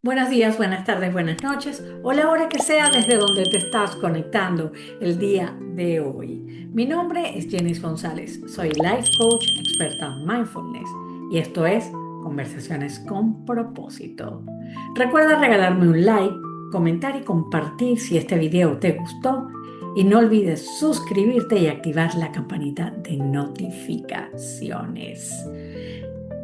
Buenos días, buenas tardes, buenas noches o la hora que sea desde donde te estás conectando el día de hoy. Mi nombre es Jenny González, soy Life Coach experta en Mindfulness y esto es Conversaciones con propósito. Recuerda regalarme un like, comentar y compartir si este video te gustó y no olvides suscribirte y activar la campanita de notificaciones.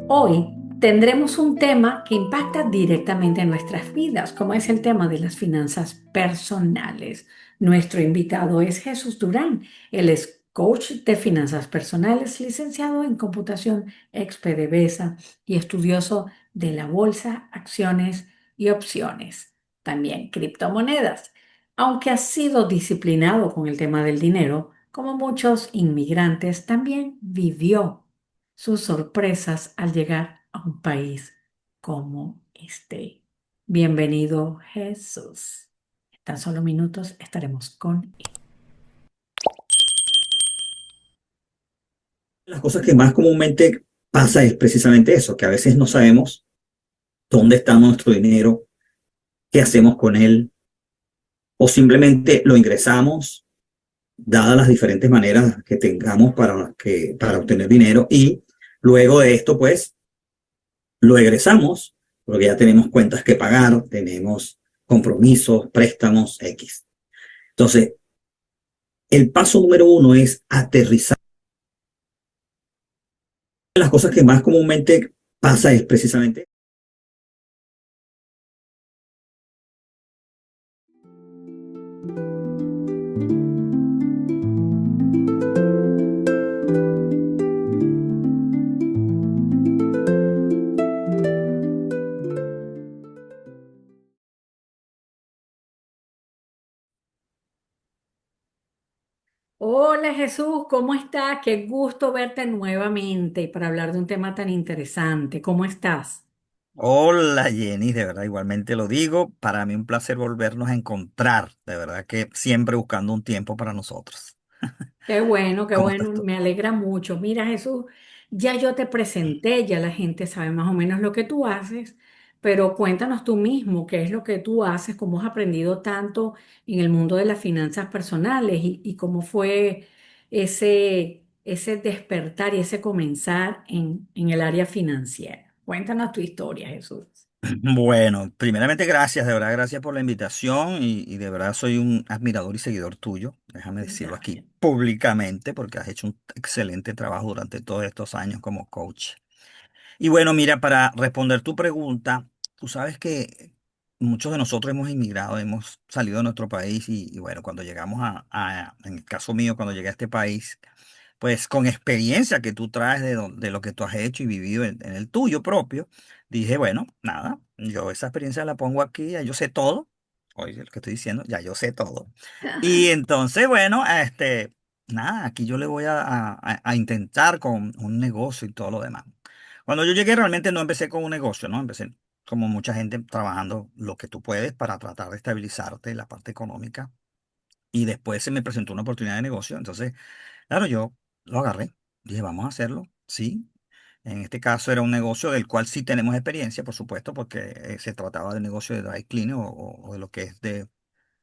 Hoy tendremos un tema que impacta directamente en nuestras vidas, como es el tema de las finanzas personales. Nuestro invitado es Jesús Durán. Él es coach de finanzas personales, licenciado en computación ex PDVSA y estudioso de la bolsa, acciones y opciones. También criptomonedas. Aunque ha sido disciplinado con el tema del dinero, como muchos inmigrantes, también vivió sus sorpresas al llegar a un país como este. Bienvenido, Jesús. En tan solo minutos estaremos con él. Las cosas que más comúnmente pasa es precisamente eso, que a veces no sabemos dónde está nuestro dinero, qué hacemos con él, o simplemente lo ingresamos, dadas las diferentes maneras que tengamos para obtener dinero, y luego de esto, pues, lo egresamos, porque ya tenemos cuentas que pagar, tenemos compromisos, préstamos, X. Entonces, el paso número uno es aterrizar. Las cosas que más comúnmente pasa es precisamente. Hola Jesús, ¿cómo estás? Qué gusto verte nuevamente para hablar de un tema tan interesante. ¿Cómo estás? Hola Jenny, de verdad, igualmente lo digo, para mí un placer volvernos a encontrar, de verdad que siempre buscando un tiempo para nosotros. Qué ¿Cómo estás bueno, tú? me alegra mucho. Mira, Jesús, ya yo te presenté, ya la gente sabe más o menos lo que tú haces, pero cuéntanos tú mismo qué es lo que tú haces, cómo has aprendido tanto en el mundo de las finanzas personales y cómo fue ese despertar y ese comenzar en el área financiera. Cuéntanos tu historia, Jesús. Bueno, primeramente gracias, de verdad, gracias por la invitación y de verdad soy un admirador y seguidor tuyo, déjame decirlo aquí Gracias. públicamente porque has hecho un excelente trabajo durante todos estos años como coach. Y bueno, mira, para responder tu pregunta, tú sabes que muchos de nosotros hemos inmigrado, hemos salido de nuestro país y bueno, cuando llegamos en el caso mío, cuando llegué a este país, pues con experiencia que tú traes de lo que tú has hecho y vivido en el tuyo propio, dije, bueno, nada, yo esa experiencia la pongo aquí, ya yo sé todo, oye, lo que estoy diciendo, ya yo sé todo. Y entonces, bueno, nada, aquí yo le voy a intentar con un negocio y todo lo demás. Cuando yo llegué realmente no empecé con un negocio, ¿no? Empecé como mucha gente trabajando lo que tú puedes para tratar de estabilizarte la parte económica. Y después se me presentó una oportunidad de negocio. Entonces, claro, yo lo agarré. Dije, vamos a hacerlo. Sí. En este caso era un negocio del cual sí tenemos experiencia, por supuesto, porque se trataba de negocio de dry cleaning o de lo que es de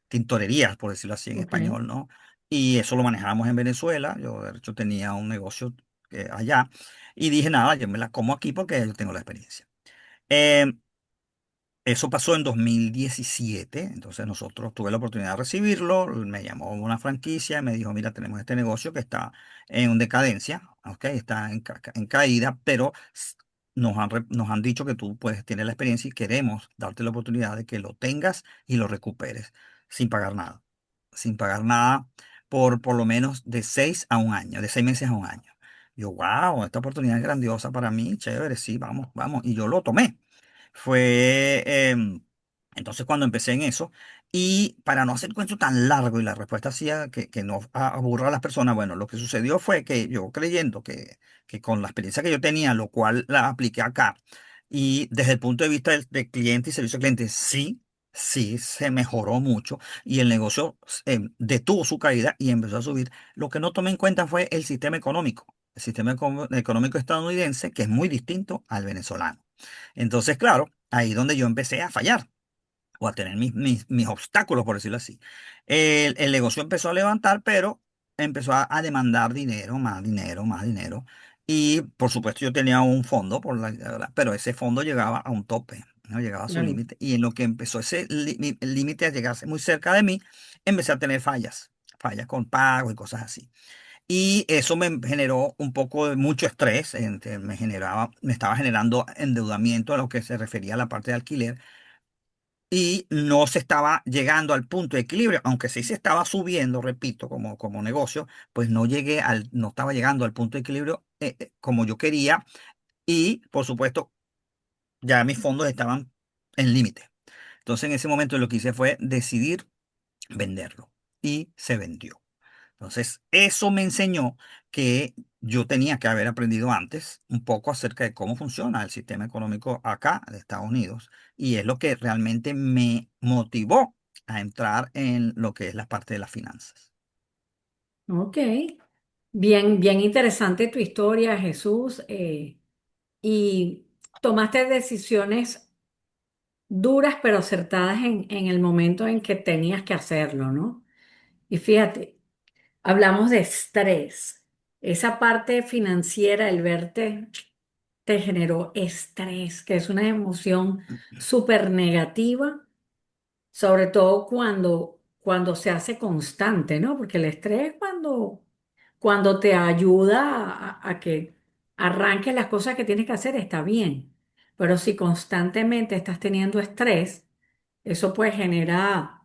tintorerías, por decirlo así en Ok. español, ¿no? Y eso lo manejábamos en Venezuela. Yo, de hecho, tenía un negocio allá. Y dije, nada, yo me la como aquí porque yo tengo la experiencia. Em, Eso pasó en 2017, entonces nosotros tuve la oportunidad de recibirlo, me llamó una franquicia y me dijo, mira, tenemos este negocio que está en decadencia, ¿ok? Está en caída, pero nos han dicho que tú puedes tener la experiencia y queremos darte la oportunidad de que lo tengas y lo recuperes sin pagar nada por lo menos de 6 a 1 año, de 6 meses a 1 año. Yo, wow, esta oportunidad es grandiosa para mí, chévere, sí, vamos, vamos, y yo lo tomé. Fue entonces cuando empecé en eso. Y para no hacer el cuento tan largo y la respuesta hacía que no aburra a las personas, bueno, lo que sucedió fue que yo creyendo que con la experiencia que yo tenía, lo cual la apliqué acá, y desde el punto de vista del cliente y servicio al cliente, sí, sí, se mejoró mucho y el negocio detuvo su caída y empezó a subir. Lo que no tomé en cuenta fue el sistema económico. El sistema económico estadounidense, que es muy distinto al venezolano. Entonces, claro, ahí donde yo empecé a fallar o a tener mis obstáculos, por decirlo así. El negocio empezó a levantar, pero empezó a demandar dinero, más dinero, más dinero. Y por supuesto yo tenía un fondo, pero ese fondo llegaba a un tope, ¿no? Llegaba a su Claro. límite. Y en lo que empezó ese el límite a llegarse muy cerca de mí, empecé a tener fallas con pagos y cosas así. Y eso me generó un poco de mucho estrés, me estaba generando endeudamiento a lo que se refería a la parte de alquiler y no se estaba llegando al punto de equilibrio, aunque sí se estaba subiendo, repito, como negocio, pues no estaba llegando al punto de equilibrio como yo quería y por supuesto ya mis fondos estaban en límite. Entonces en ese momento lo que hice fue decidir venderlo y se vendió. Entonces, eso me enseñó que yo tenía que haber aprendido antes un poco acerca de cómo funciona el sistema económico acá de Estados Unidos y es lo que realmente me motivó a entrar en lo que es la parte de las finanzas. Ok. Bien, bien interesante tu historia, Jesús. Y tomaste decisiones duras pero acertadas en el momento en que tenías que hacerlo, ¿no? Y fíjate, hablamos de estrés. Esa parte financiera, el verte, te generó estrés, que es una emoción súper negativa, sobre todo cuando se hace constante, ¿no? Porque el estrés cuando te ayuda a que arranques las cosas que tienes que hacer, está bien. Pero si constantemente estás teniendo estrés, eso pues genera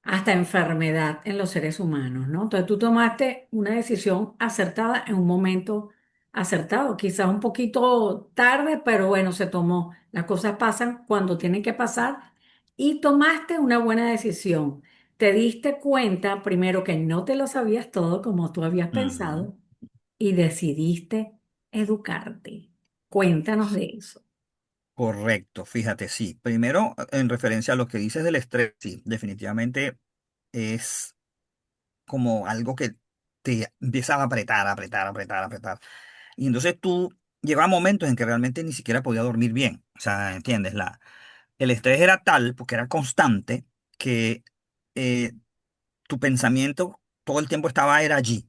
hasta enfermedad en los seres humanos, ¿no? Entonces tú tomaste una decisión acertada en un momento acertado, quizás un poquito tarde, pero bueno, se tomó. Las cosas pasan cuando tienen que pasar y tomaste una buena decisión. Te diste cuenta primero que no te lo sabías todo como tú habías Ujú. pensado y decidiste educarte. Cuéntanos de eso. Correcto, fíjate, sí. Primero, en referencia a lo que dices del estrés, sí, definitivamente es como algo que te empieza a apretar, apretar, apretar, apretar. Y entonces tú llegaba momentos en que realmente ni siquiera podía dormir bien. O sea, ¿entiendes? El estrés era tal, porque era constante, que eh, tu pensamiento todo el tiempo era allí,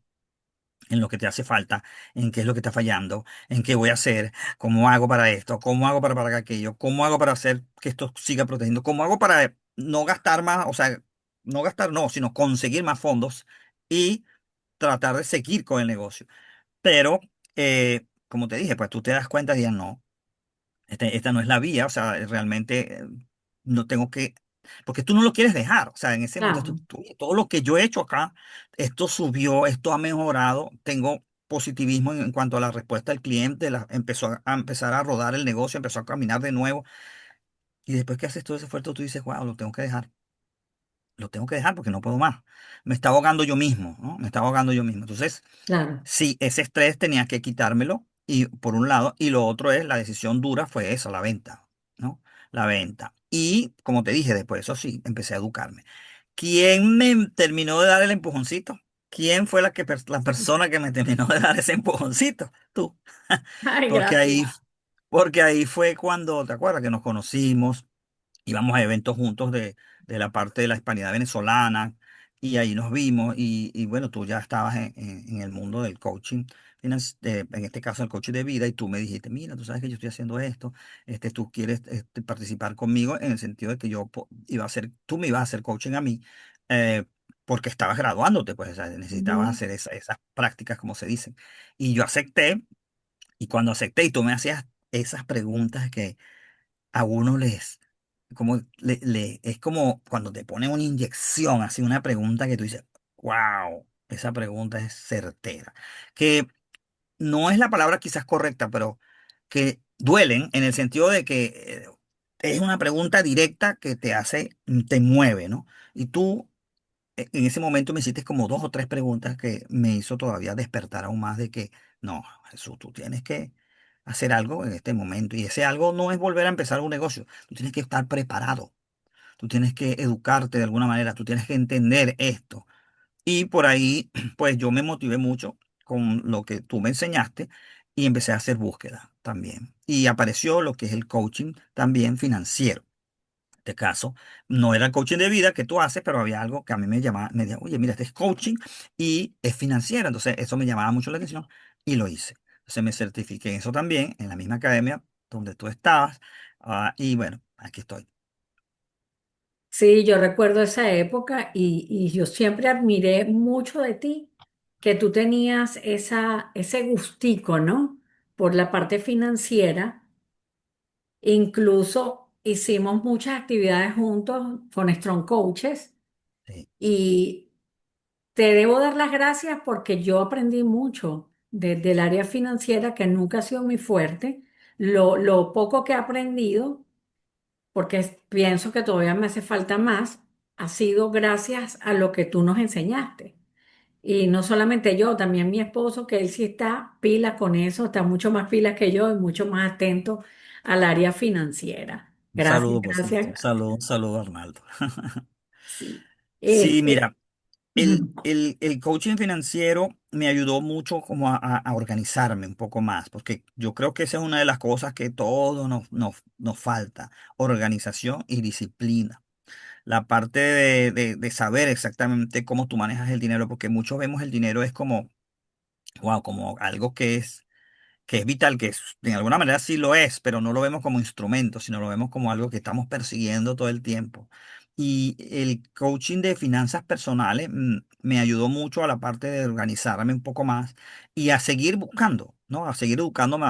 en lo que te hace falta, en qué es lo que está fallando, en qué voy a hacer, cómo hago para esto, cómo hago para pagar aquello, cómo hago para hacer que esto siga protegiendo, cómo hago para no gastar más, o sea, no gastar, no, sino conseguir más fondos y tratar de seguir con el negocio. Pero, como te dije, pues tú te das cuenta y ya no. Esta no es la vía, o sea, realmente no tengo que, porque tú no lo quieres dejar, o sea, en ese momento, Claro, todo lo que yo he hecho acá, esto subió, esto ha mejorado, tengo positivismo en cuanto a la respuesta del cliente, empezó a empezar a rodar el negocio, empezó a caminar de nuevo, y después que haces todo ese esfuerzo, tú dices, wow, lo tengo que dejar porque no puedo más, me está ahogando yo mismo, ¿no? Me está ahogando yo mismo, entonces claro. sí, ese estrés tenía que quitármelo, y por un lado, y lo otro es la decisión dura fue esa, la venta, ¿no? La venta. Y como te dije, después eso sí, empecé a educarme. ¿Quién me terminó de dar el empujoncito? ¿Quién fue la persona que me terminó de dar ese empujoncito? Tú. Ay, Porque gracias. porque ahí fue cuando, ¿te acuerdas? Que nos conocimos, íbamos a eventos juntos de la parte de la hispanidad venezolana y ahí nos vimos y bueno, tú ya estabas en el mundo del coaching, en este caso el coaching de vida y tú me dijiste, mira, tú sabes que yo estoy haciendo esto, tú quieres participar conmigo en el sentido de que iba a hacer, tú me ibas a hacer coaching a mí eh, porque estabas graduándote, pues o sea, necesitabas Ujú. hacer esas prácticas como se dicen. Y yo acepté y cuando acepté y tú me hacías esas preguntas que a uno es como cuando te ponen una inyección, así una pregunta que tú dices, wow, esa pregunta es certera. Que no es la palabra quizás correcta, pero que duelen en el sentido de que es una pregunta directa que te mueve, ¿no? Y tú en ese momento me hiciste como dos o tres preguntas que me hizo todavía despertar aún más de que, no, Jesús, tú tienes que hacer algo en este momento. Y ese algo no es volver a empezar un negocio. Tú tienes que estar preparado. Tú tienes que educarte de alguna manera. Tú tienes que entender esto. Y por ahí, pues yo me motivé mucho con lo que tú me enseñaste y empecé a hacer búsqueda. también. Y apareció lo que es el coaching también financiero. En este caso, no era el coaching de vida que tú haces, pero había algo que a mí me llamaba, me decía, oye, mira, este es coaching y es financiero. Entonces, eso me llamaba mucho la atención y lo hice. Entonces, me certifiqué en eso también, en la misma academia donde tú estabas. Y bueno, aquí estoy. Sí, yo recuerdo esa época y yo siempre admiré mucho de ti, que tú tenías ese gustico, ¿no? Por la parte financiera. Incluso hicimos muchas actividades juntos con Strong Coaches Sí, y te debo dar las gracias porque yo aprendí mucho del área financiera que nunca ha sido muy fuerte. Lo poco que he aprendido, porque pienso que todavía me hace falta más, ha sido gracias a lo que tú nos enseñaste. Y no solamente yo, también mi esposo, que él sí está pila con eso, está mucho más pila que yo y mucho más atento al área financiera. un Gracias, saludo, por cierto, gracias. un saludo, Arnaldo. Sí. Sí, Este, mira, el coaching financiero me ayudó mucho como a organizarme un poco más, porque yo creo que esa es una de las cosas que todos nos falta, organización y disciplina. La parte de saber exactamente cómo tú manejas el dinero, porque muchos vemos el dinero es como, wow, como algo que es vital, de alguna manera sí lo es, pero no lo vemos como instrumento, sino lo vemos como algo que estamos persiguiendo todo el tiempo. Y el coaching de finanzas personales me ayudó mucho a la parte de organizarme un poco más y a seguir buscando, ¿no? A seguir educándome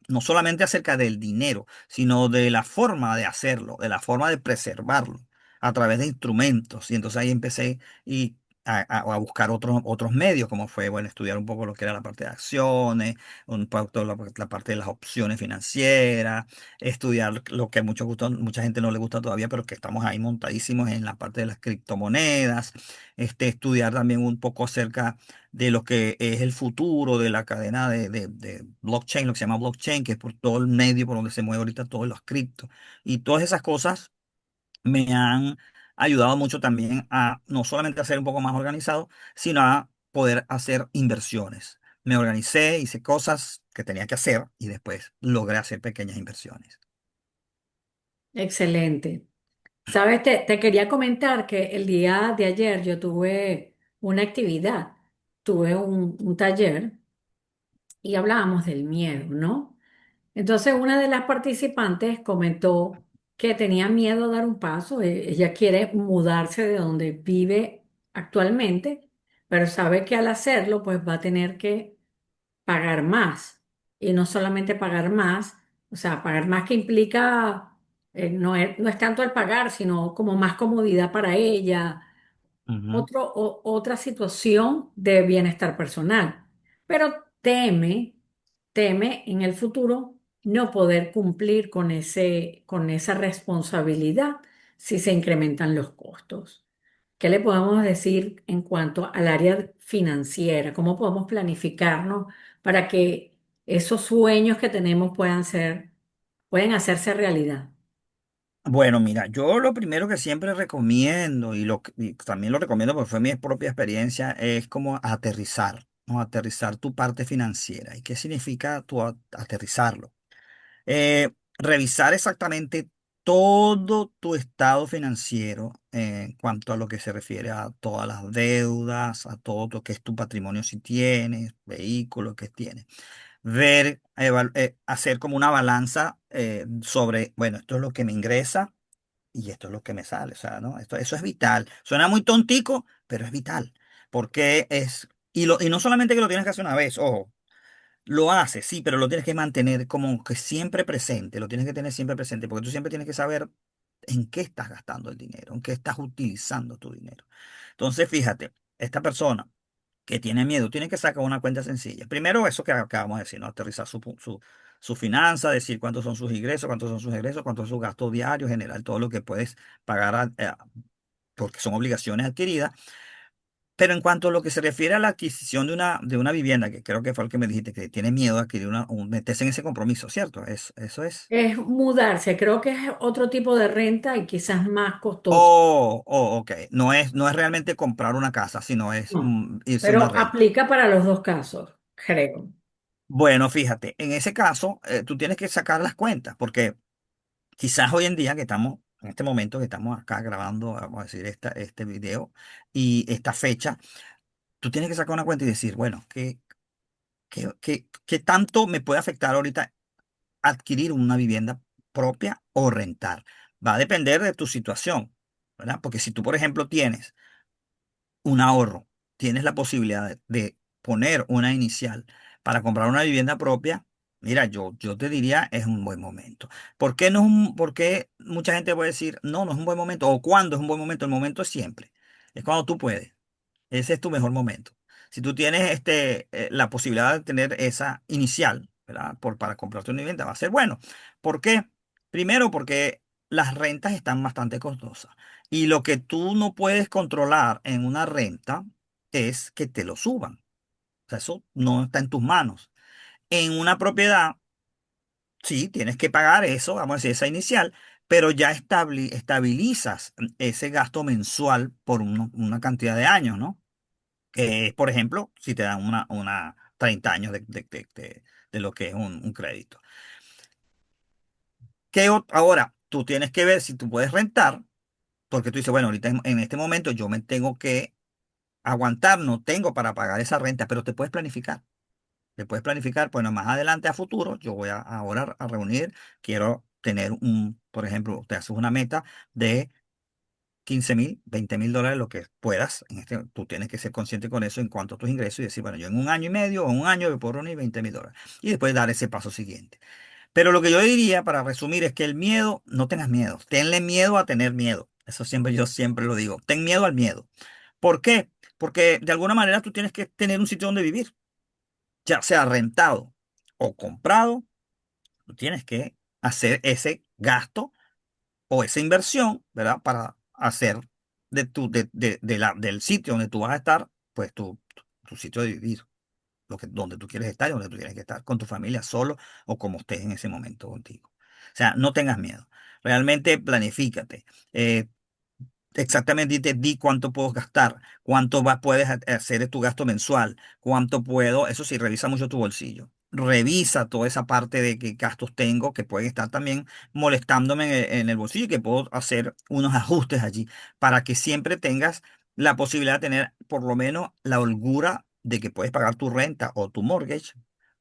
no solamente acerca del dinero, sino de la forma de hacerlo, de la forma de preservarlo a través de instrumentos. Y entonces ahí empecé y a buscar otros medios, como fue, bueno, estudiar un poco lo que era la parte de acciones, un poco la parte de las opciones financieras, estudiar lo que a mucha gente no le gusta todavía, pero que estamos ahí montadísimos en la parte de las criptomonedas, estudiar también un poco acerca de lo que es el futuro de la cadena de blockchain, lo que se llama blockchain, que es por todo el medio por donde se mueve ahorita todos los criptos. Y todas esas cosas me han ayudado mucho también a no solamente a ser un poco más organizado, sino a poder hacer inversiones. Me organicé, hice cosas que tenía que hacer y después logré hacer pequeñas inversiones. excelente. Sabes, te quería comentar que el día de ayer yo tuve una actividad, tuve un taller y hablábamos del miedo, ¿no? Entonces una de las participantes comentó que tenía miedo a dar un paso. Ella quiere mudarse de donde vive actualmente, pero sabe que al hacerlo pues va a tener que pagar más. Y no solamente pagar más, o sea, pagar más que implica, no es tanto el pagar, sino como más comodidad para ella, Ujú. otra situación de bienestar personal. Pero teme en el futuro no poder cumplir con esa responsabilidad si se incrementan los costos. ¿Qué le podemos decir en cuanto al área financiera? ¿Cómo podemos planificarnos para que esos sueños que tenemos pueden hacerse realidad? Bueno, mira, yo lo primero que siempre recomiendo y también lo recomiendo porque fue mi propia experiencia, es como aterrizar, ¿no? Aterrizar tu parte financiera. ¿Y qué significa aterrizarlo? Revisar exactamente todo tu estado financiero en cuanto a lo que se refiere a todas las deudas, a todo lo que es tu patrimonio si tienes, vehículos que tienes. Hacer como una balanza sobre, bueno, esto es lo que me ingresa y esto es lo que me sale. O sea, ¿no? Eso es vital. Suena muy tontico, pero es vital. Porque y no solamente que lo tienes que hacer una vez, ojo. Lo haces, sí, pero lo tienes que mantener como que siempre presente, lo tienes que tener siempre presente, porque tú siempre tienes que saber en qué estás gastando el dinero, en qué estás utilizando tu dinero. Entonces, fíjate, esta persona que tiene miedo tiene que sacar una cuenta sencilla. Primero, eso que acabamos de decir, ¿no? Aterrizar su finanza, decir cuántos son sus ingresos, cuántos son sus egresos, cuántos son sus gastos diarios, general, todo lo que puedes pagar porque son obligaciones adquiridas. Pero en cuanto a lo que se refiere a la adquisición de una vivienda, que creo que fue el que me dijiste, que tiene miedo a adquirir meterse en ese compromiso, ¿cierto? Eso es. Es mudarse, creo que es otro tipo de renta y quizás más costoso. Ok. No es realmente comprar una casa, sino es No, irse a una pero renta. aplica para los dos casos, creo. Bueno, fíjate, en ese caso, tú tienes que sacar las cuentas, porque quizás hoy en día que estamos, en este momento que estamos acá grabando, vamos a decir, este video y esta fecha, tú tienes que sacar una cuenta y decir, bueno, ¿qué tanto me puede afectar ahorita adquirir una vivienda propia o rentar? Va a depender de tu situación, ¿verdad? Porque si tú, por ejemplo, tienes un ahorro, tienes la posibilidad de poner una inicial para comprar una vivienda propia, mira, yo te diría es un buen momento. ¿Por qué no es por qué mucha gente puede decir, no, no es un buen momento? ¿O cuándo es un buen momento? El momento es siempre. Es cuando tú puedes. Ese es tu mejor momento. Si tú tienes la posibilidad de tener esa inicial, ¿verdad? Para comprarte una vivienda, va a ser bueno. ¿Por qué? Primero, porque las rentas están bastante costosas. Y lo que tú no puedes controlar en una renta es que te lo suban. O sea, eso no está en tus manos. En una propiedad, sí, tienes que pagar eso, vamos a decir, esa inicial, pero ya estabilizas ese gasto mensual por una cantidad de años, ¿no? Que es, por ejemplo, si te dan una 30 años de lo que es un crédito. Ahora, tú tienes que ver si tú puedes rentar, porque tú dices, bueno, ahorita en este momento yo me tengo que aguantar, no tengo para pagar esa renta, pero te puedes planificar. Te puedes planificar, bueno, más adelante a futuro, yo voy a ahora a reunir, quiero tener por ejemplo, te haces una meta de 15.000, 20.000 dólares, lo que puedas. Tú tienes que ser consciente con eso en cuanto a tus ingresos y decir, bueno, yo en un año y medio o en un año yo puedo reunir 20.000 dólares. Y después dar ese paso siguiente. Pero lo que yo diría para resumir es que el miedo, no tengas miedo. Tenle miedo a tener miedo. Eso siempre yo siempre lo digo. Ten miedo al miedo. ¿Por qué? Porque de alguna manera tú tienes que tener un sitio donde vivir, ya sea rentado o comprado. Tú tienes que hacer ese gasto o esa inversión, ¿verdad? Para hacer del sitio donde tú vas a estar, pues tu sitio de vivir, donde tú quieres estar y donde tú tienes que estar, con tu familia, solo o como estés en ese momento contigo. O sea, no tengas miedo. Realmente planifícate. Eh, Exactamente, di cuánto puedo gastar, puedes hacer de tu gasto mensual, cuánto puedo, eso sí, revisa mucho tu bolsillo. Revisa toda esa parte de qué gastos tengo que pueden estar también molestándome en el bolsillo y que puedo hacer unos ajustes allí para que siempre tengas la posibilidad de tener por lo menos la holgura de que puedes pagar tu renta o tu mortgage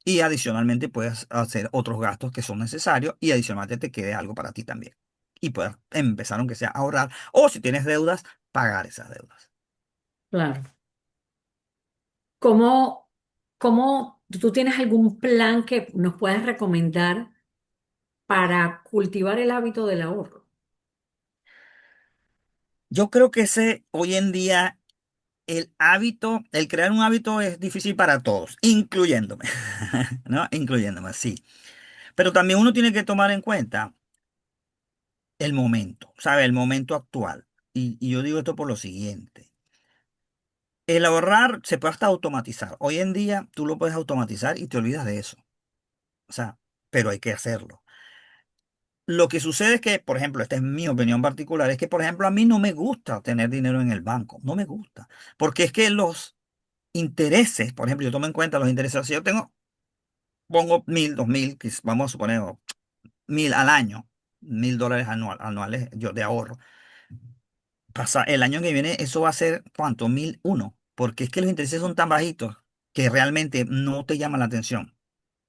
y adicionalmente puedes hacer otros gastos que son necesarios y adicionalmente te quede algo para ti también y puedas empezar, aunque sea a ahorrar, o si tienes deudas, pagar esas deudas. Claro. ¿Cómo tú tienes algún plan que nos puedas recomendar para cultivar el hábito del ahorro? Yo creo que hoy en día, el crear un hábito es difícil para todos, incluyéndome, ¿no? Incluyéndome, sí. Pero también uno tiene que tomar en cuenta el momento, ¿sabe? El momento actual. Y yo digo esto por lo siguiente. El ahorrar se puede hasta automatizar. Hoy en día tú lo puedes automatizar y te olvidas de eso. O sea, pero hay que hacerlo. Lo que sucede es que, por ejemplo, esta es mi opinión particular, es que, por ejemplo, a mí no me gusta tener dinero en el banco, no me gusta, porque es que los intereses, por ejemplo, yo tomo en cuenta los intereses, si yo pongo 1.000, 2.000, vamos a suponer, o 1.000 al año, 1.000 dólares anuales yo de ahorro, el año que viene eso va a ser, ¿cuánto? 1.001, porque es que los intereses son tan bajitos que realmente no te llaman la atención,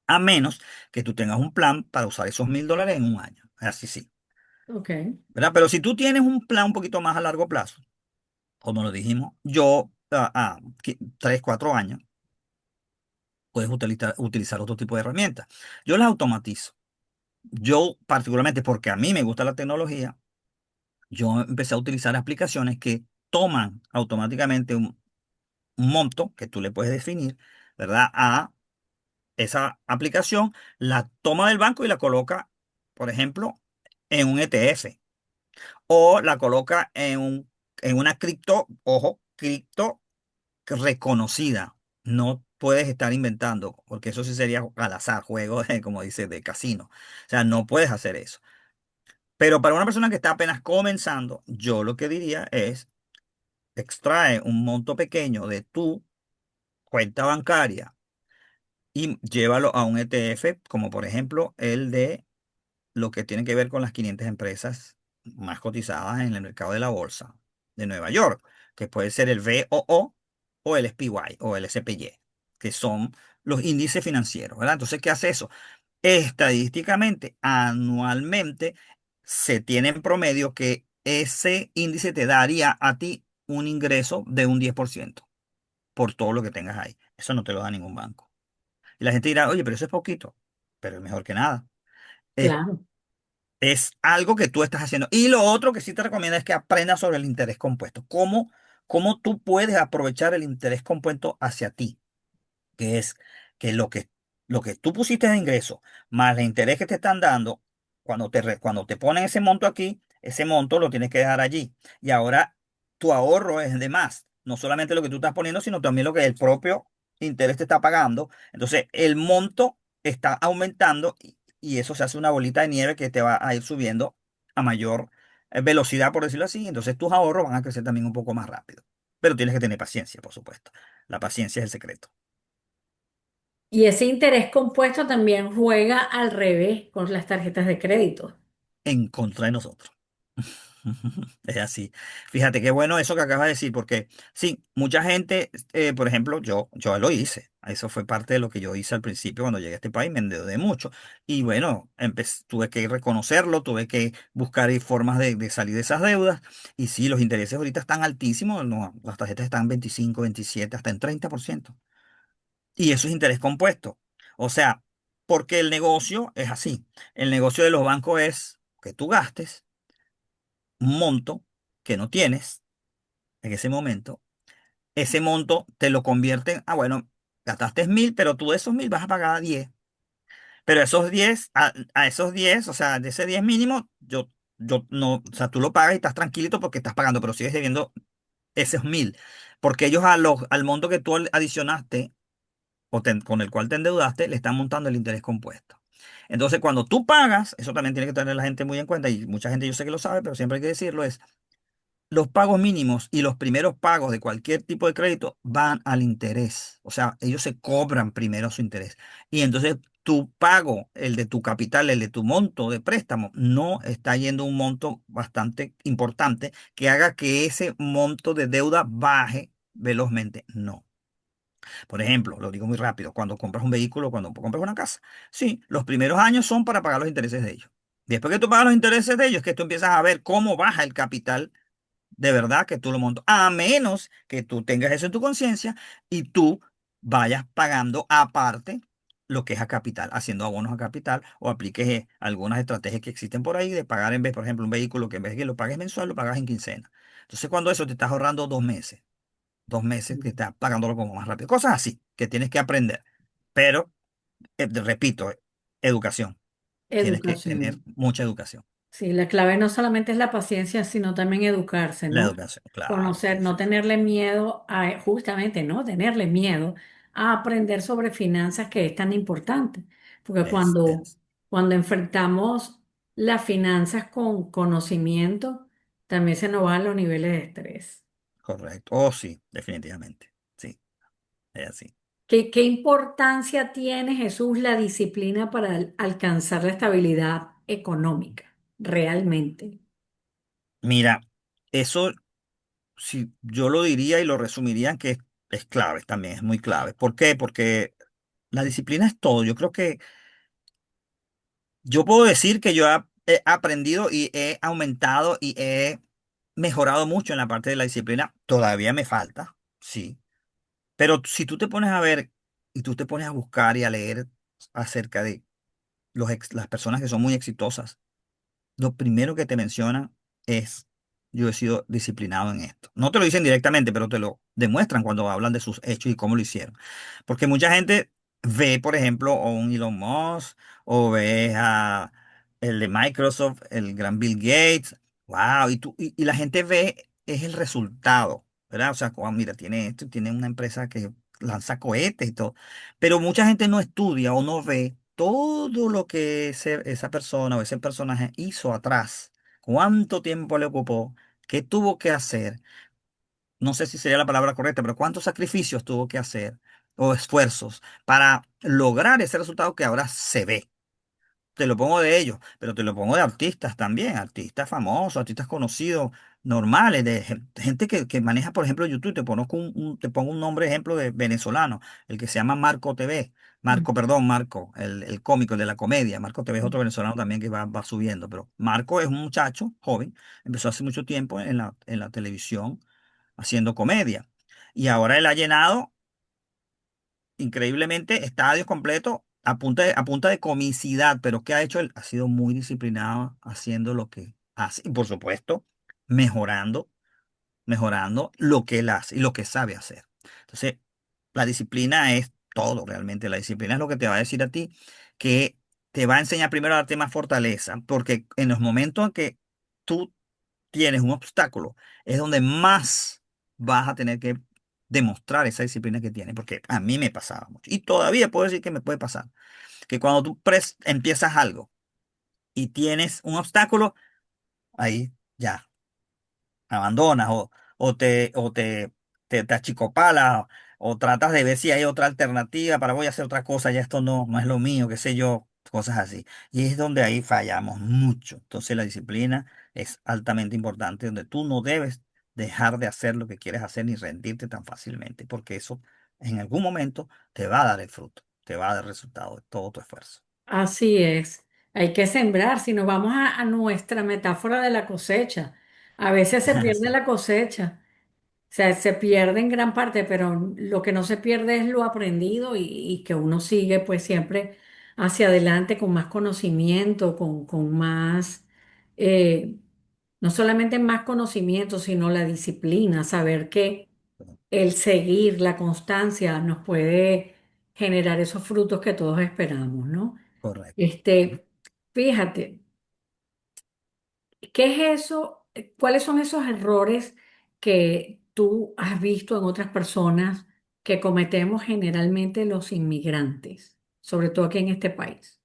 a menos que tú tengas un plan para usar esos 1.000 dólares en un año, así sí. Ok, ¿Verdad? Pero si tú tienes un plan un poquito más a largo plazo, como lo dijimos, yo 3, 4 años, puedes utilizar otro tipo de herramientas. Yo las automatizo. Yo particularmente, porque a mí me gusta la tecnología, yo empecé a utilizar aplicaciones que toman automáticamente un monto que tú le puedes definir, ¿verdad? A esa aplicación, la toma del banco y la coloca, por ejemplo, en un ETF. O la coloca en una ojo, cripto reconocida. No puedes estar inventando, porque eso sí sería al azar, juego, como dice, de casino. O sea, no puedes hacer eso. Pero para una persona que está apenas comenzando, yo lo que diría es, extrae un monto pequeño de tu cuenta bancaria y llévalo a un ETF, como por ejemplo el de lo que tiene que ver con las 500 empresas más cotizadas en el mercado de la bolsa de Nueva York, que puede ser el VOO o el SPY o el SPY, que son los índices financieros, ¿verdad? Entonces, ¿qué hace eso? Estadísticamente, anualmente, se tiene en promedio que ese índice te daría a ti un ingreso de un 10% por todo lo que tengas ahí. Eso no te lo da ningún banco. Y la gente dirá, oye, pero eso es poquito, pero es mejor que nada. Es, Claro. es algo que tú estás haciendo. Y lo otro que sí te recomiendo es que aprendas sobre el interés compuesto. ¿Cómo tú puedes aprovechar el interés compuesto hacia ti? Que es que lo que tú pusiste de ingreso más el interés que te están dando, cuando te ponen ese monto aquí, ese monto lo tienes que dejar allí. Y ahora tu ahorro es de más. No solamente lo que tú estás poniendo, sino también lo que el propio interés te está pagando. Entonces, el monto está aumentando y eso se hace una bolita de nieve que te va a ir subiendo a mayor velocidad, por decirlo así. Entonces, tus ahorros van a crecer también un poco más rápido. Pero tienes que tener paciencia, por supuesto. La paciencia es el secreto. Y ese interés compuesto también juega al revés con las tarjetas de crédito. En contra de nosotros. Es así. Fíjate qué bueno eso que acabas de decir, porque sí, mucha gente, por ejemplo, yo lo hice. Eso fue parte de lo que yo hice al principio cuando llegué a este país, me endeudé mucho. Y bueno, tuve que reconocerlo, tuve que buscar formas de salir de esas deudas. Y sí, los intereses ahorita están altísimos, no, las tarjetas están 25, 27, hasta en 30%. Y eso es interés compuesto. O sea, porque el negocio es así. El negocio de los bancos es que tú gastes un monto que no tienes en ese momento. Ese monto te lo convierten, bueno, gastaste 1.000, pero tú de esos 1.000 vas a pagar 10. Pero esos 10, a esos 10, o sea, de ese 10 mínimo, yo no, o sea, tú lo pagas y estás tranquilito porque estás pagando, pero sigues debiendo esos 1.000. Porque ellos al monto que tú adicionaste con el cual te endeudaste, le están montando el interés compuesto. Entonces, cuando tú pagas, eso también tiene que tener la gente muy en cuenta, y mucha gente yo sé que lo sabe, pero siempre hay que decirlo, es los pagos mínimos y los primeros pagos de cualquier tipo de crédito van al interés. O sea, ellos se cobran primero su interés. Y entonces tu pago, el de tu capital, el de tu monto de préstamo, no está yendo un monto bastante importante que haga que ese monto de deuda baje velozmente. No. Por ejemplo, lo digo muy rápido, cuando compras un vehículo, cuando compras una casa, sí, los primeros años son para pagar los intereses de ellos. Después que tú pagas los intereses de ellos, es que tú empiezas a ver cómo baja el capital de verdad que tú lo montas, a menos que tú tengas eso en tu conciencia y tú vayas pagando aparte lo que es a capital, haciendo abonos a capital o apliques algunas estrategias que existen por ahí de pagar en vez, por ejemplo, un vehículo que en vez de que lo pagues mensual, lo pagas en quincena. Entonces, cuando eso te estás ahorrando 2 meses. 2 meses que estás pagándolo como más rápido. Cosas así que tienes que aprender. Pero, repito, educación. Tienes que tener Educación. mucha educación. Sí, la clave no solamente es la paciencia, sino también educarse, La ¿no? educación, claro, Conocer, sí, no sí. tenerle miedo a, justamente, no tenerle miedo a aprender sobre finanzas que es tan importante. Porque Es cuando enfrentamos las finanzas con conocimiento, también se nos van los niveles de estrés. correcto. Oh, sí, definitivamente. Sí, es así. ¿Qué importancia tiene, Jesús, la disciplina para alcanzar la estabilidad económica realmente? Mira, eso, si yo lo diría y lo resumiría en que es clave también, es muy clave. ¿Por qué? Porque la disciplina es todo. Yo creo que yo puedo decir que yo he aprendido y he aumentado y he mejorado mucho en la parte de la disciplina. Todavía me falta, sí. Pero si tú te pones a ver y tú te pones a buscar y a leer acerca de las personas que son muy exitosas, lo primero que te mencionan es, yo he sido disciplinado en esto. No te lo dicen directamente, pero te lo demuestran cuando hablan de sus hechos y cómo lo hicieron. Porque mucha gente ve, por ejemplo, a un Elon Musk o ve a el de Microsoft, el gran Bill Gates. Wow, y la gente ve es el resultado, ¿verdad? O sea, mira, tiene esto, tiene una empresa que lanza cohetes y todo. Pero mucha gente no estudia o no ve todo lo que esa persona o ese personaje hizo atrás. ¿Cuánto tiempo le ocupó? ¿Qué tuvo que hacer? No sé si sería la palabra correcta, pero cuántos sacrificios tuvo que hacer o esfuerzos para lograr ese resultado que ahora se ve. Te lo pongo de ellos, pero te lo pongo de artistas también, artistas famosos, artistas conocidos, normales, de gente que maneja, por ejemplo, YouTube. Te pongo un nombre ejemplo de venezolano, el que se llama Marco TV. Mm. Marco, perdón, Marco, el cómico, el de la comedia. Marco TV es otro venezolano también que va subiendo, pero Marco es un muchacho joven, empezó hace mucho tiempo en la televisión haciendo comedia. Y ahora él ha llenado increíblemente estadios completos a punta de comicidad, pero ¿qué ha hecho él? Ha sido muy disciplinado haciendo lo que hace y por supuesto mejorando, mejorando lo que él hace y lo que sabe hacer. Entonces, la disciplina es todo realmente. La disciplina es lo que te va a decir a ti que te va a enseñar primero a darte más fortaleza, porque en los momentos en que tú tienes un obstáculo, es donde más vas a tener que demostrar esa disciplina que tienes, porque a mí me pasaba mucho. Y todavía puedo decir que me puede pasar, que cuando tú empiezas algo y tienes un obstáculo, ahí ya abandonas te achicopalas o tratas de ver si hay otra alternativa para voy a hacer otra cosa, ya esto no es lo mío, qué sé yo, cosas así. Y es donde ahí fallamos mucho. Entonces la disciplina es altamente importante, donde tú no debes dejar de hacer lo que quieres hacer ni rendirte tan fácilmente, porque eso en algún momento te va a dar el fruto, te va a dar el resultado de todo tu esfuerzo. Así es, hay que sembrar. Si nos vamos a nuestra metáfora de la cosecha, a veces se pierde Sí, la cosecha, o sea, se pierde en gran parte, pero lo que no se pierde es lo aprendido y que uno sigue pues siempre hacia adelante con más conocimiento, con más, eh, no solamente más conocimiento, sino la disciplina, saber que el seguir, la constancia nos puede generar esos frutos que todos esperamos, ¿no? correcto. Este, fíjate, ¿qué es eso? ¿Cuáles son esos errores que tú has visto en otras personas que cometemos generalmente los inmigrantes, sobre todo aquí en este país?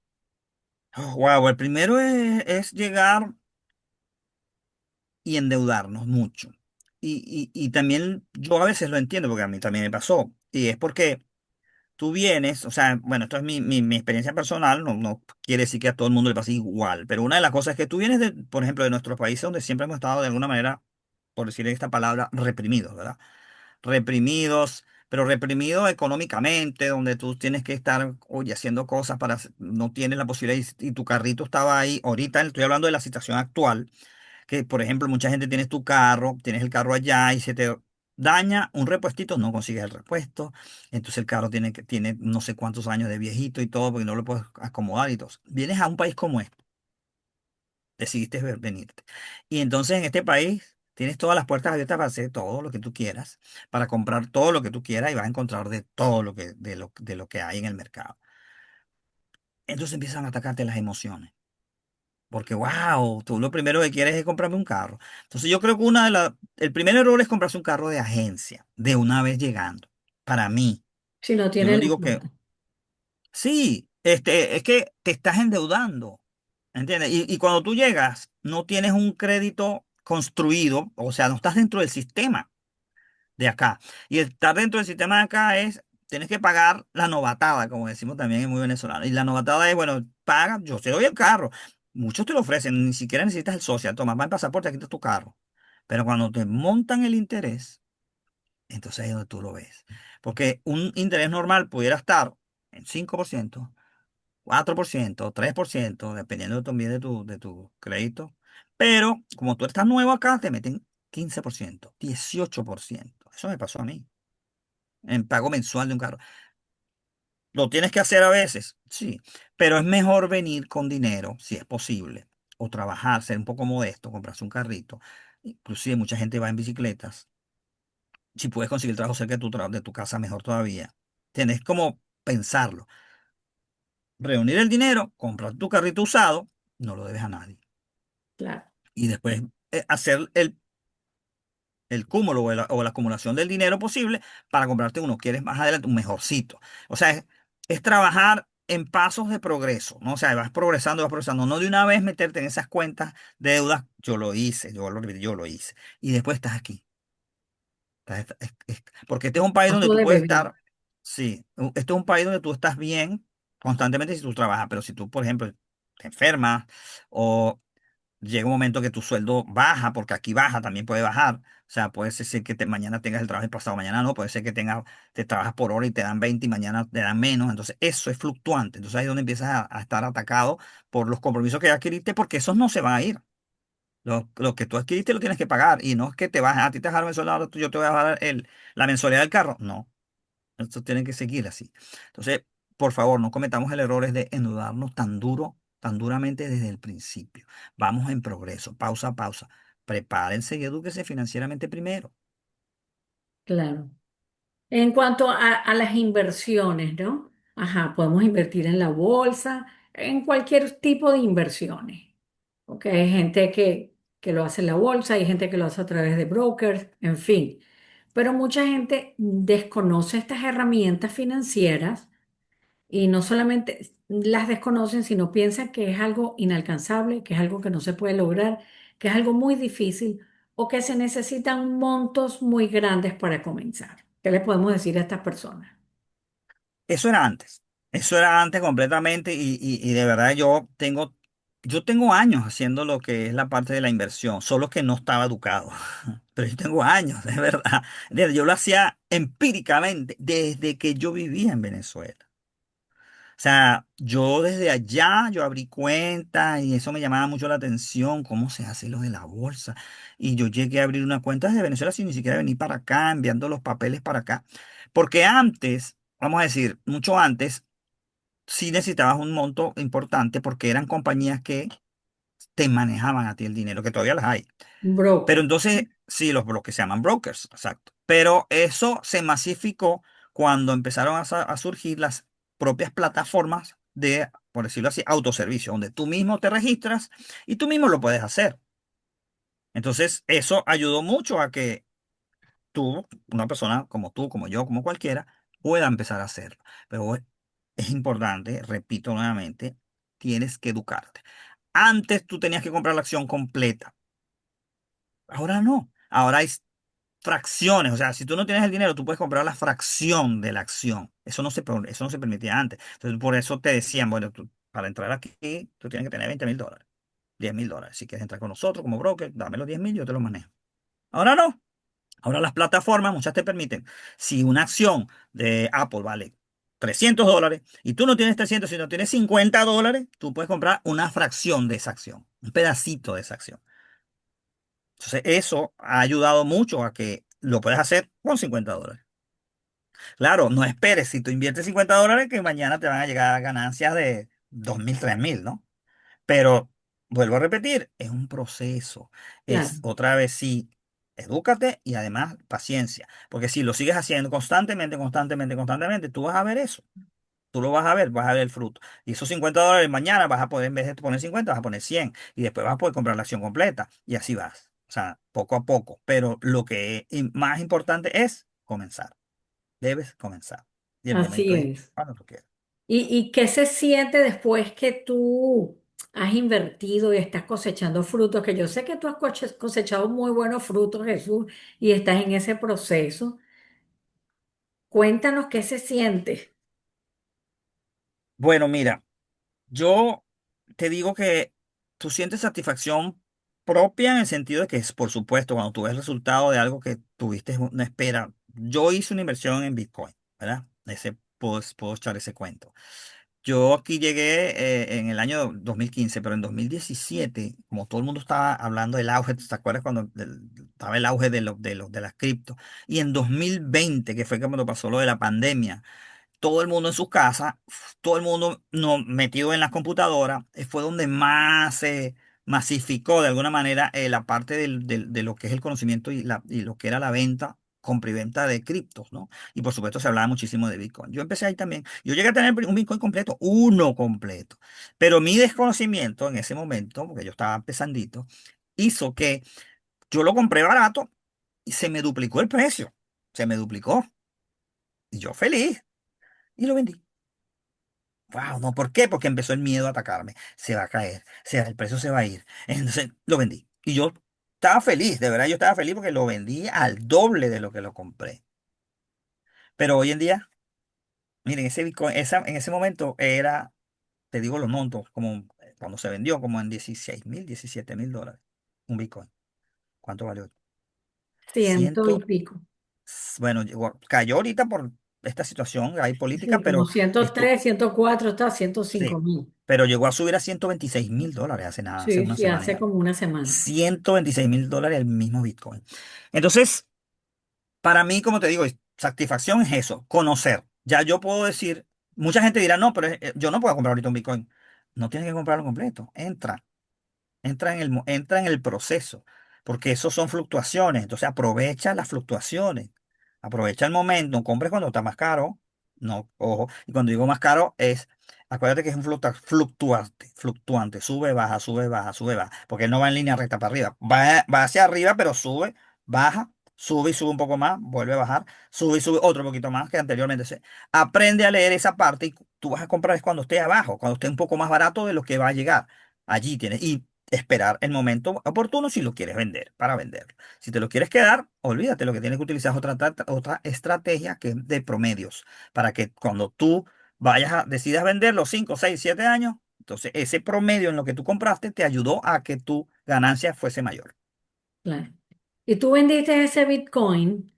Wow, el primero es llegar y endeudarnos mucho. Y también yo a veces lo entiendo porque a mí también me pasó. Y es porque tú vienes, o sea, bueno, esto es mi experiencia personal, no quiere decir que a todo el mundo le pase igual, pero una de las cosas es que tú vienes, por ejemplo, de nuestros países donde siempre hemos estado de alguna manera, por decir esta palabra, reprimidos, ¿verdad? Reprimidos, pero reprimidos económicamente, donde tú tienes que estar, oye, haciendo cosas no tienes la posibilidad y tu carrito estaba ahí. Ahorita estoy hablando de la situación actual que, por ejemplo, mucha gente tienes tu carro, tienes el carro allá y se te daña un repuestito, no consigues el repuesto, entonces el carro tiene no sé cuántos años de viejito y todo, porque no lo puedes acomodar y todo. Vienes a un país como este, decidiste venirte. Y entonces en este país tienes todas las puertas abiertas para hacer todo lo que tú quieras, para comprar todo lo que tú quieras y vas a encontrar de todo de lo que hay en el mercado. Entonces empiezan a atacarte las emociones. Porque, wow, tú lo primero que quieres es comprarme un carro. Entonces yo creo que el primer error es comprarse un carro de agencia, de una vez llegando. Para mí, Si no yo no tienen la digo que, plata. sí, es que te estás endeudando, ¿entiendes? Y cuando tú llegas, no tienes un crédito construido, o sea, no estás dentro del sistema de acá. Y estar dentro del sistema de acá tienes que pagar la novatada, como decimos también en muy venezolano. Y la novatada es, bueno, paga, yo te doy el carro. Muchos te lo ofrecen, ni siquiera necesitas el social. Toma, va el pasaporte, aquí está tu carro. Pero cuando te montan el interés, entonces ahí es donde tú lo ves. Porque un interés normal pudiera estar en 5%, 4%, 3%, dependiendo también de tu crédito. Pero como tú estás nuevo acá, te meten 15%, 18%. Eso me pasó a mí en pago mensual de un carro. ¿Lo tienes que hacer a veces? Sí, pero es mejor venir con dinero, si es posible, o trabajar, ser un poco modesto, comprarse un carrito. Inclusive mucha gente va en bicicletas. Si puedes conseguir trabajo cerca de tu casa, mejor todavía. Tienes como pensarlo. Reunir el dinero, comprar tu carrito usado, no lo debes a nadie. Claro, Y después hacer el cúmulo o la acumulación del dinero posible para comprarte uno. Quieres más adelante un mejorcito. O sea, es trabajar en pasos de progreso, ¿no? O sea, vas progresando, no de una vez meterte en esas cuentas de deudas. Yo lo hice, yo lo hice. Y después estás aquí. Porque este es un país donde paso tú de puedes bebé. estar. Sí, esto es un país donde tú estás bien constantemente si tú trabajas, pero si tú, por ejemplo, te enfermas o llega un momento que tu sueldo baja, porque aquí baja, también puede bajar. O sea, puede ser que mañana tengas el trabajo y pasado mañana no, puede ser que te trabajas por hora y te dan 20 y mañana te dan menos. Entonces, eso es fluctuante. Entonces, ahí es donde empiezas a estar atacado por los compromisos que ya adquiriste, porque esos no se van a ir. Lo que tú adquiriste lo tienes que pagar y no es que te vas, a ti te dejaron mensualidad, ahora yo te voy a dar la mensualidad del carro. No. Esto tiene que seguir así. Entonces, por favor, no cometamos el error de endeudarnos tan duro, tan duramente desde el principio. Vamos en progreso, pausa a pausa. Prepárense y edúquense financieramente primero. Claro. En cuanto a las inversiones, ¿no? Ajá, podemos invertir en la bolsa, en cualquier tipo de inversiones. Ok, hay gente que lo hace en la bolsa, hay gente que lo hace a través de brokers, en fin. Pero mucha gente desconoce estas herramientas financieras y no solamente las desconocen, sino piensan que es algo inalcanzable, que es algo que no se puede lograr, que es algo muy difícil o que se necesitan montos muy grandes para comenzar. ¿Qué le podemos decir a estas personas? Eso era antes. Eso era antes completamente y de verdad yo tengo años haciendo lo que es la parte de la inversión, solo que no estaba educado. Pero yo tengo años, de verdad. Yo lo hacía empíricamente desde que yo vivía en Venezuela. O sea, yo desde allá, yo abrí cuenta y eso me llamaba mucho la atención, cómo se hace lo de la bolsa. Y yo llegué a abrir una cuenta desde Venezuela sin ni siquiera venir para acá, enviando los papeles para acá. Porque antes, vamos a decir, mucho antes, sí necesitabas un monto importante porque eran compañías que te manejaban a ti el dinero, que todavía las hay. Pero Broker. entonces, sí, los que se llaman brokers, exacto. Pero eso se masificó cuando empezaron a surgir las propias plataformas de, por decirlo así, autoservicio, donde tú mismo te registras y tú mismo lo puedes hacer. Entonces, eso ayudó mucho a que tú, una persona como tú, como yo, como cualquiera, pueda empezar a hacerlo. Pero es importante, repito nuevamente, tienes que educarte. Antes tú tenías que comprar la acción completa. Ahora no. Ahora hay fracciones, o sea, si tú no tienes el dinero, tú puedes comprar la fracción de la acción. Eso no se permitía antes. Entonces, por eso te decían, bueno, para entrar aquí, tú tienes que tener $20,000, $10,000. Si quieres entrar con nosotros como broker, dame los 10,000, yo te los manejo. Ahora no. Ahora las plataformas, muchas te permiten, si una acción de Apple vale $300 y tú no tienes 300, sino tienes $50, tú puedes comprar una fracción de esa acción, un pedacito de esa acción. Entonces, eso ha ayudado mucho a que lo puedas hacer con $50. Claro, no esperes, si tú inviertes $50, que mañana te van a llegar ganancias de 2,000, 3,000, ¿no? Pero, vuelvo a repetir, es un proceso. Es Claro. otra vez, sí, edúcate y además paciencia. Porque si lo sigues haciendo constantemente, constantemente, constantemente, tú vas a ver eso. Tú lo vas a ver el fruto. Y esos $50 mañana vas a poder, en vez de poner 50 vas a poner 100. Y después vas a poder comprar la acción completa. Y así vas. O sea, poco a poco. Pero lo que es más importante es comenzar. Debes comenzar. Y el momento Así es es. cuando tú quieras. ¿Y qué se siente después que tú has invertido y estás cosechando frutos? Que yo sé que tú has cosechado muy buenos frutos, Jesús, y estás en ese proceso. Cuéntanos qué se siente. Bueno, mira. Yo te digo que tú sientes satisfacción propia en el sentido de que es, por supuesto, cuando tú ves el resultado de algo que tuviste una espera. Yo hice una inversión en Bitcoin, ¿verdad? Puedo echar ese cuento. Yo aquí llegué en el año 2015, pero en 2017, como todo el mundo estaba hablando del auge, ¿te acuerdas cuando estaba el auge de las cripto? Y en 2020, que fue cuando pasó lo de la pandemia, todo el mundo en sus casas, todo el mundo no, metido en las computadoras, fue donde más se masificó de alguna manera la parte de lo que es el conocimiento y lo que era la venta, compra y venta de criptos, ¿no? Y por supuesto se hablaba muchísimo de Bitcoin. Yo empecé ahí también. Yo llegué a tener un Bitcoin completo, uno completo. Pero mi desconocimiento en ese momento, porque yo estaba empezandito, hizo que yo lo compré barato y se me duplicó el precio. Se me duplicó. Y yo feliz. Y lo vendí. Wow, no, ¿por qué? Porque empezó el miedo a atacarme. Se va a caer, el precio se va a ir. Entonces lo vendí. Y yo estaba feliz, de verdad yo estaba feliz porque lo vendí al doble de lo que lo compré. Pero hoy en día, Miren, ese Bitcoin, en ese momento era, te digo los montos, como cuando se vendió, como en 16.000, $17.000. Un Bitcoin. ¿Cuánto valió? Ciento y Ciento, pico. bueno, cayó ahorita por esta situación, hay política, Sí, como pero 103, 104, está 105 sí, mil. pero llegó a subir a $126.000 hace nada, hace Sí, una sí, semana hace ya. como una semana. $126.000 el mismo Bitcoin. Entonces, para mí, como te digo, satisfacción es eso, conocer. Ya yo puedo decir, mucha gente dirá, no, pero yo no puedo comprar ahorita un Bitcoin. No tienes que comprarlo completo. Entra en el proceso, porque eso son fluctuaciones. Entonces aprovecha las fluctuaciones. Aprovecha el momento. No compres cuando está más caro. No, ojo. Y cuando digo más caro es, acuérdate que es un fluctuante. Sube, baja, sube, baja, sube, baja. Porque él no va en línea recta para arriba. Va hacia arriba, pero sube, baja, sube y sube un poco más, vuelve a bajar, sube y sube otro poquito más que anteriormente. Aprende a leer esa parte y tú vas a comprar es cuando esté abajo, cuando esté un poco más barato de lo que va a llegar. Allí tienes. Y esperar el momento oportuno si lo quieres vender, para venderlo. Si te lo quieres quedar, olvídate, lo que tienes que utilizar es otra estrategia que es de promedios, para que cuando tú decidas vender los 5 6 7 años, entonces ese promedio en lo que tú compraste te ayudó a que tu ganancia fuese mayor. Claro. Y tú vendiste ese Bitcoin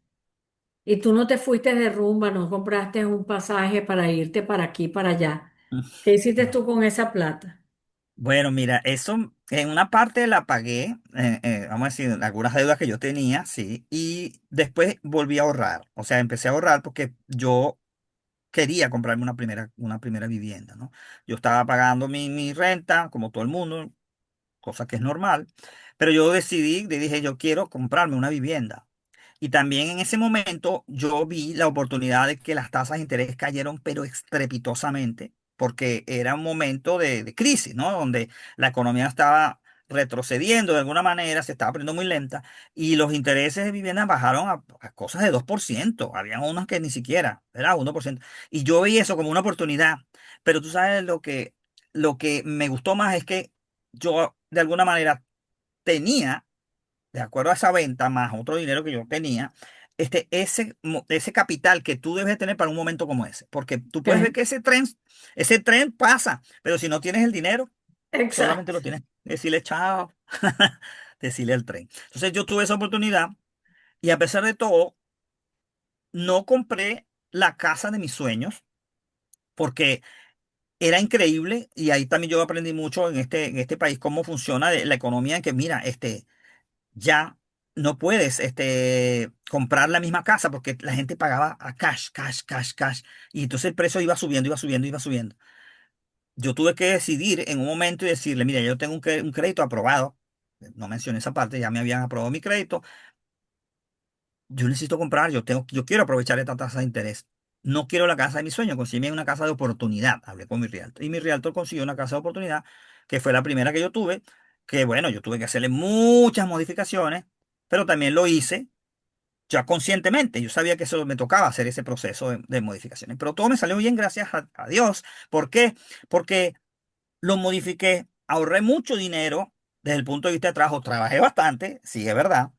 y tú no te fuiste de rumba, no compraste un pasaje para irte para aquí, para allá. ¿Qué hiciste No. tú con esa plata? Bueno, mira, eso en una parte la pagué, vamos a decir, algunas deudas que yo tenía, sí, y después volví a ahorrar. O sea, empecé a ahorrar porque yo quería comprarme una primera vivienda, ¿no? Yo estaba pagando mi renta, como todo el mundo, cosa que es normal, pero yo decidí, le dije, yo quiero comprarme una vivienda. Y también en ese momento yo vi la oportunidad de que las tasas de interés cayeron, pero estrepitosamente, porque era un momento de crisis, ¿no? Donde la economía estaba retrocediendo de alguna manera, se estaba poniendo muy lenta, y los intereses de vivienda bajaron a cosas de 2%. Habían unos que ni siquiera, era 1%. Y yo vi eso como una oportunidad, pero tú sabes lo que me gustó más es que yo de alguna manera tenía, de acuerdo a esa venta, más otro dinero que yo tenía, ese capital que tú debes tener para un momento como ese. Porque tú puedes ver ¿Qué? que ese tren pasa, pero si no tienes el dinero, solamente Exacto. lo tienes que decirle chao, decirle al tren. Entonces yo tuve esa oportunidad y a pesar de todo, no compré la casa de mis sueños porque era increíble y ahí también yo aprendí mucho en este país cómo funciona la economía en que, mira, ya no puedes comprar la misma casa porque la gente pagaba a cash, cash, cash, cash. Y entonces el precio iba subiendo, iba subiendo, iba subiendo. Yo tuve que decidir en un momento y decirle, mira, yo tengo un crédito aprobado. No mencioné esa parte, ya me habían aprobado mi crédito. Yo necesito comprar, yo quiero aprovechar esta tasa de interés. No quiero la casa de mi sueño, conseguí una casa de oportunidad. Hablé con mi realtor. Y mi realtor consiguió una casa de oportunidad, que fue la primera que yo tuve, que bueno, yo tuve que hacerle muchas modificaciones, pero también lo hice ya conscientemente. Yo sabía que eso me tocaba hacer ese proceso de modificaciones. Pero todo me salió bien, gracias a Dios. ¿Por qué? Porque lo modifiqué, ahorré mucho dinero desde el punto de vista de trabajo. Trabajé bastante, sí, es verdad,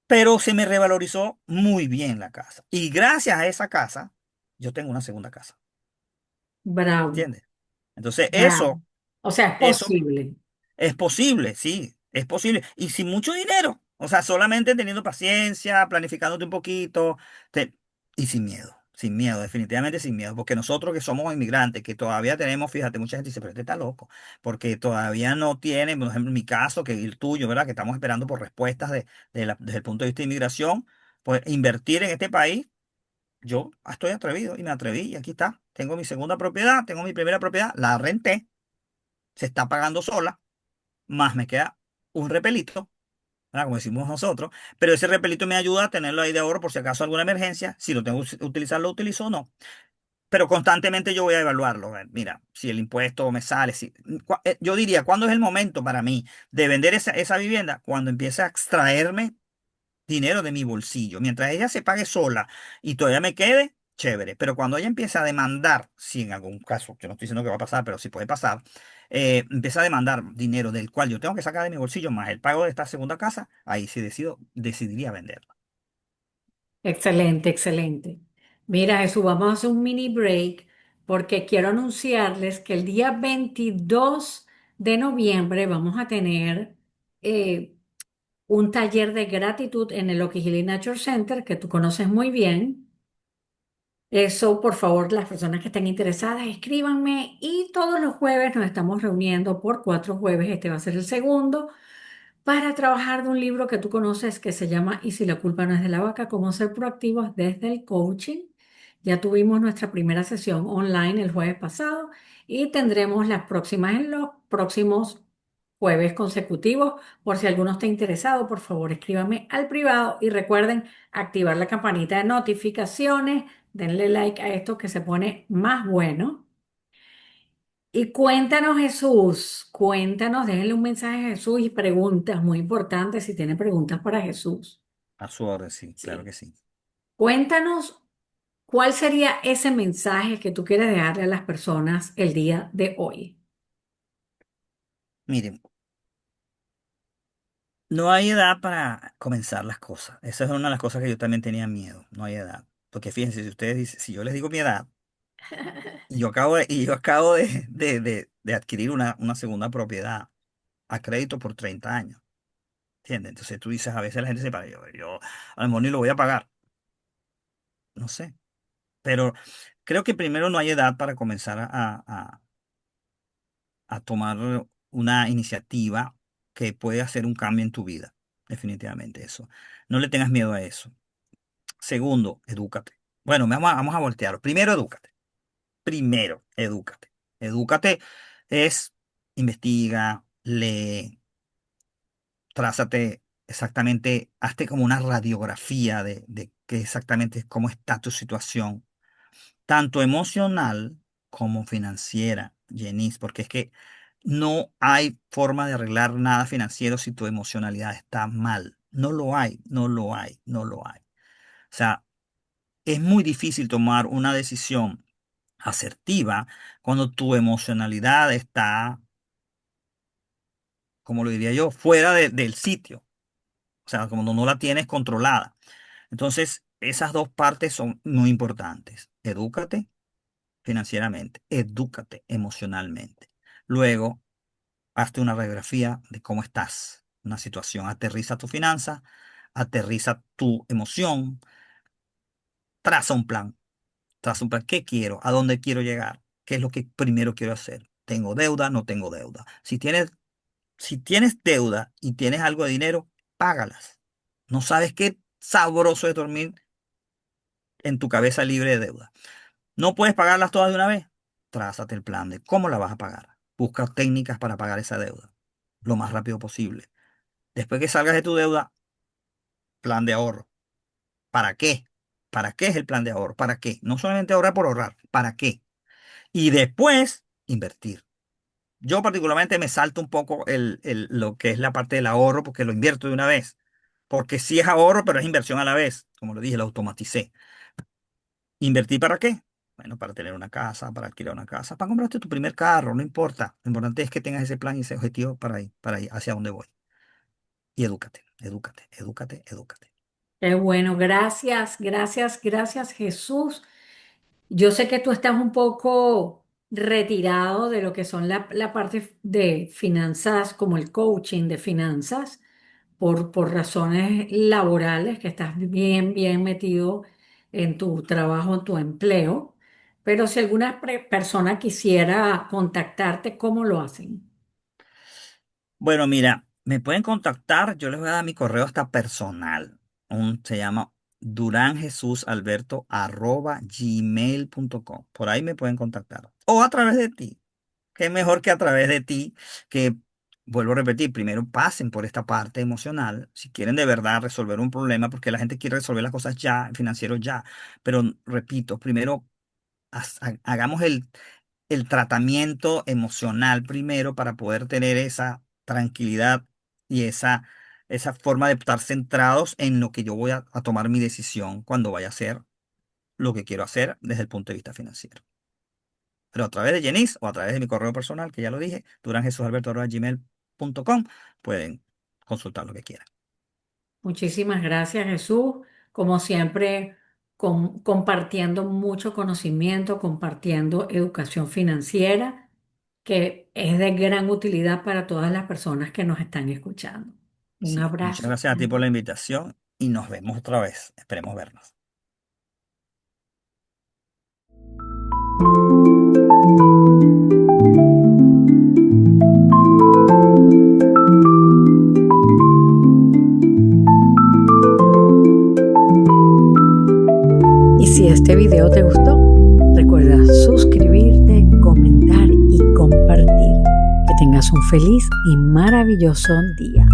pero se me revalorizó muy bien la casa. Y gracias a esa casa, yo tengo una segunda casa. Bravo, ¿Entiendes? Entonces, bravo. O sea, es eso posible. es posible, sí, es posible. Y sin mucho dinero. O sea, solamente teniendo paciencia, planificándote un poquito te- y sin miedo, definitivamente sin miedo. Porque nosotros que somos inmigrantes, que todavía tenemos, fíjate, mucha gente dice, pero este está loco, porque todavía no tiene, por ejemplo, en mi caso, que el tuyo, ¿verdad? Que estamos esperando por respuestas desde el punto de vista de inmigración, pues invertir en este país, yo estoy atrevido y me atreví y aquí está. Tengo mi segunda propiedad, tengo mi primera propiedad, la renté, se está pagando sola más me queda un repelito, ¿verdad? Como decimos nosotros, pero ese repelito me ayuda a tenerlo ahí de ahorro por si acaso alguna emergencia, si lo tengo que utilizar, lo utilizo o no. Pero constantemente yo voy a evaluarlo. Mira, si el impuesto me sale, yo diría, ¿cuándo es el momento para mí de vender esa vivienda? Cuando empiece a extraerme dinero de mi bolsillo. Mientras ella se pague sola y todavía me quede, chévere. Pero cuando ella empieza a demandar, si en algún caso, yo no estoy diciendo que va a pasar, pero sí puede pasar, empieza a demandar dinero del cual yo tengo que sacar de mi bolsillo más el pago de esta segunda casa, ahí sí decidiría venderla. Excelente, excelente. Mira, Jesús, vamos a hacer un mini break porque quiero anunciarles que el día 22 de noviembre vamos a tener eh, un taller de gratitud en el Oak Hill Nature Center que tú conoces muy bien. Eso, por favor, las personas que estén interesadas, escríbanme y todos los jueves nos estamos reuniendo por 4 jueves. Este va a ser el segundo para trabajar de un libro que tú conoces que se llama Y si la culpa no es de la vaca, cómo ser proactivos desde el coaching. Ya tuvimos nuestra primera sesión online el jueves pasado y tendremos las próximas en los próximos jueves consecutivos. Por si alguno está interesado, por favor escríbame al privado y recuerden activar la campanita de notificaciones, denle like a esto que se pone más bueno. Y cuéntanos, Jesús, cuéntanos, déjenle un mensaje a Jesús y preguntas muy importantes si tiene preguntas para Jesús. A su orden, sí, claro Sí. que sí. Cuéntanos cuál sería ese mensaje que tú quieres dejarle a las personas el día de hoy. Miren, no hay edad para comenzar las cosas. Esa es una de las cosas que yo también tenía miedo. No hay edad. Porque fíjense, si ustedes dicen, si yo les digo mi edad, y yo acabo de adquirir una segunda propiedad a crédito por 30 años. ¿Entiendes? Entonces tú dices, a veces la gente se para, yo a lo mejor ni lo voy a pagar. No sé. Pero creo que primero no hay edad para comenzar a tomar una iniciativa que puede hacer un cambio en tu vida. Definitivamente eso. No le tengas miedo a eso. Segundo, edúcate. Bueno, vamos a voltearlo. Primero, edúcate. Primero, edúcate. Edúcate es investiga, lee, trázate exactamente, hazte como una radiografía de qué exactamente cómo está tu situación, tanto emocional como financiera, Jenice, porque es que no hay forma de arreglar nada financiero si tu emocionalidad está mal. No lo hay, no lo hay, no lo hay. O sea, es muy difícil tomar una decisión asertiva cuando tu emocionalidad está, como lo diría yo, fuera del sitio. O sea, como no la tienes controlada. Entonces, esas dos partes son muy importantes. Edúcate financieramente, edúcate emocionalmente. Luego, hazte una radiografía de cómo estás, una situación. Aterriza tu finanza, aterriza tu emoción, traza un plan. Traza un plan. ¿Qué quiero? ¿A dónde quiero llegar? ¿Qué es lo que primero quiero hacer? ¿Tengo deuda? ¿No tengo deuda? Si tienes deuda y tienes algo de dinero, págalas. No sabes qué sabroso es dormir en tu cabeza libre de deuda. ¿No puedes pagarlas todas de una vez? Trázate el plan de cómo la vas a pagar. Busca técnicas para pagar esa deuda lo más rápido posible. Después que salgas de tu deuda, plan de ahorro. ¿Para qué? ¿Para qué es el plan de ahorro? ¿Para qué? No solamente ahorrar por ahorrar. ¿Para qué? Y después, invertir. Yo particularmente me salto un poco lo que es la parte del ahorro porque lo invierto de una vez. Porque sí es ahorro, pero es inversión a la vez. Como lo dije, lo automaticé. ¿Invertir para qué? Bueno, para tener una casa, para alquilar una casa, para comprarte tu primer carro, no importa. Lo importante es que tengas ese plan y ese objetivo para ir hacia donde voy. Y edúcate, edúcate, edúcate, edúcate. Qué bueno, gracias, gracias, gracias, Jesús. Yo sé que tú estás un poco retirado de lo que son la parte de finanzas, como el coaching de finanzas, por razones laborales, que estás bien, bien metido en tu trabajo, en tu empleo. Pero si alguna persona quisiera contactarte, ¿cómo lo hacen? Bueno, mira, me pueden contactar, yo les voy a dar mi correo hasta personal. Se llama duranjesus.alberto@gmail.com. Por ahí me pueden contactar. O a través de ti. Qué mejor que a través de ti, que vuelvo a repetir, primero pasen por esta parte emocional, si quieren de verdad resolver un problema, porque la gente quiere resolver las cosas ya, financieros ya, pero repito, primero hagamos el tratamiento emocional primero para poder tener esa tranquilidad y esa forma de estar centrados en lo que yo voy a tomar mi decisión cuando vaya a hacer lo que quiero hacer desde el punto de vista financiero. Pero a través de Jenis o a través de mi correo personal, que ya lo dije, duranjesusalberto@gmail.com, pueden consultar lo que quieran. Muchísimas gracias, Jesús. Como siempre. compartiendo mucho conocimiento, compartiendo educación financiera, que es de gran utilidad para todas las personas que nos están escuchando. Un Sí, muchas abrazo. gracias a ti por la invitación y nos vemos otra vez. Esperemos vernos. Y si este video te gustó, recuerda suscribirte, comentar y compartir. Que tengas un feliz y maravilloso día.